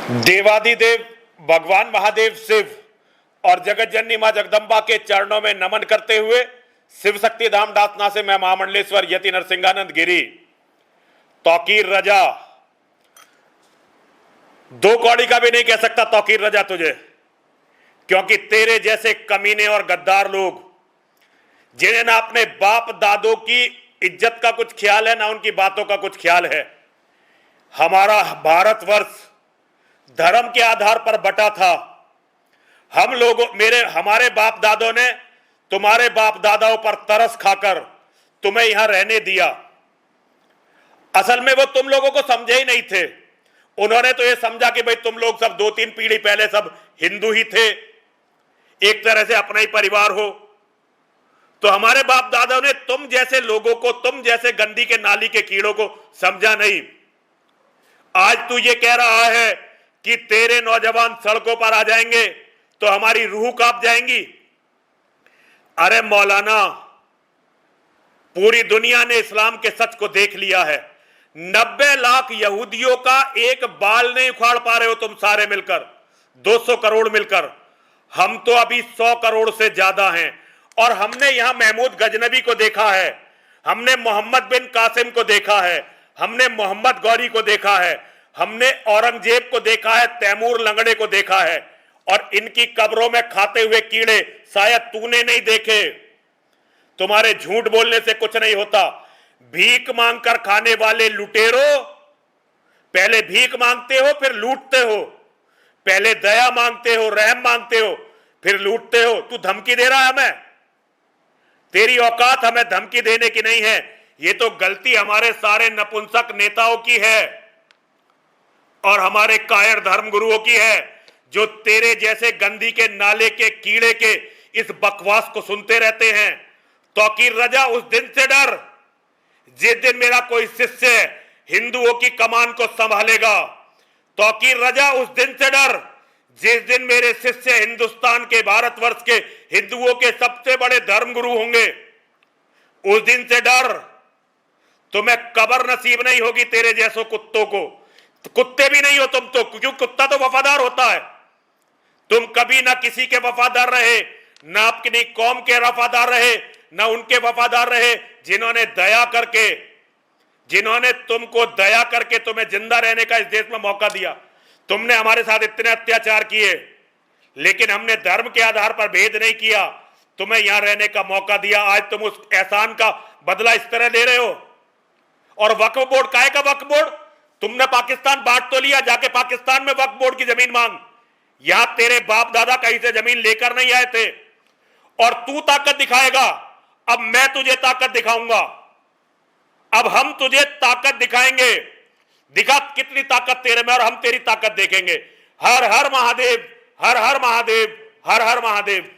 देवाधिदेव भगवान महादेव शिव और जगत जननी मां जगदम्बा के चरणों में नमन करते हुए शिव शक्ति धाम दासना से मैं महामंडलेश्वर यति नरसिंहानंद गिरी तौकीर रजा, दो कौड़ी का भी नहीं कह सकता तौकीर रजा तुझे, क्योंकि तेरे जैसे कमीने और गद्दार लोग जिन्हें ना अपने बाप दादों की इज्जत का कुछ ख्याल है ना उनकी बातों का कुछ ख्याल है। हमारा भारतवर्ष धर्म के आधार पर बटा था। हम लोगों हमारे बाप दादों ने तुम्हारे बाप दादाओं पर तरस खाकर तुम्हें यहां रहने दिया। असल में वो तुम लोगों को समझे ही नहीं थे। उन्होंने तो ये समझा कि भाई तुम लोग सब 2-3 पीढ़ी पहले सब हिंदू ही थे, एक तरह से अपना ही परिवार हो। तो हमारे बाप दादाओं ने तुम जैसे लोगों को, तुम जैसे गंदी के नाली के कीड़ों को समझा नहीं। आज तू ये कह रहा है कि तेरे नौजवान सड़कों पर आ जाएंगे तो हमारी रूह कांप जाएंगी। अरे मौलाना, पूरी दुनिया ने इस्लाम के सच को देख लिया है। 90 लाख यहूदियों का एक बाल नहीं उखाड़ पा रहे हो तुम सारे मिलकर, 200 करोड़ मिलकर। हम तो अभी 100 करोड़ से ज्यादा हैं। और हमने यहां महमूद गजनबी को देखा है, हमने मोहम्मद बिन कासिम को देखा है, हमने मोहम्मद गौरी को देखा है, हमने औरंगजेब को देखा है, तैमूर लंगड़े को देखा है। और इनकी कब्रों में खाते हुए कीड़े शायद तूने नहीं देखे। तुम्हारे झूठ बोलने से कुछ नहीं होता। भीख मांगकर खाने वाले लुटेरो, पहले भीख मांगते हो फिर लूटते हो। पहले दया मांगते हो, रहम मांगते हो, फिर लूटते हो। तू धमकी दे रहा है हमें? तेरी औकात हमें धमकी देने की नहीं है। ये तो गलती हमारे सारे नपुंसक नेताओं की है और हमारे कायर धर्म गुरुओं की है, जो तेरे जैसे गंदी के नाले के कीड़े के इस बकवास को सुनते रहते हैं। तौकीर रजा, उस दिन से डर जिस दिन मेरा कोई शिष्य हिंदुओं की कमान को संभालेगा। तौकीर रजा, उस दिन से डर जिस दिन मेरे शिष्य हिंदुस्तान के, भारतवर्ष के हिंदुओं के सबसे बड़े धर्मगुरु होंगे। उस दिन से डर। तुम्हें कब्र नसीब नहीं होगी तेरे जैसों कुत्तों को। कुत्ते भी नहीं हो तुम तो, क्योंकि कुत्ता तो वफादार होता है। तुम कभी ना किसी के वफादार रहे, ना अपनी कौम के वफादार रहे, ना उनके वफादार रहे जिन्होंने तुमको दया करके तुम्हें जिंदा रहने का इस देश में मौका दिया। तुमने हमारे साथ इतने अत्याचार किए, लेकिन हमने धर्म के आधार पर भेद नहीं किया, तुम्हें यहां रहने का मौका दिया। आज तुम उस एहसान का बदला इस तरह ले रहे हो। और वक्फ बोर्ड, काहे का वक्फ बोर्ड? तुमने पाकिस्तान बांट तो लिया, जाके पाकिस्तान में वक्फ बोर्ड की जमीन मांग। यहां तेरे बाप दादा कहीं से जमीन लेकर नहीं आए थे। और तू ताकत दिखाएगा, अब मैं तुझे ताकत दिखाऊंगा। अब हम तुझे ताकत दिखाएंगे। दिखा कितनी ताकत तेरे में, और हम तेरी ताकत देखेंगे। हर हर महादेव, हर हर महादेव, हर हर महादेव।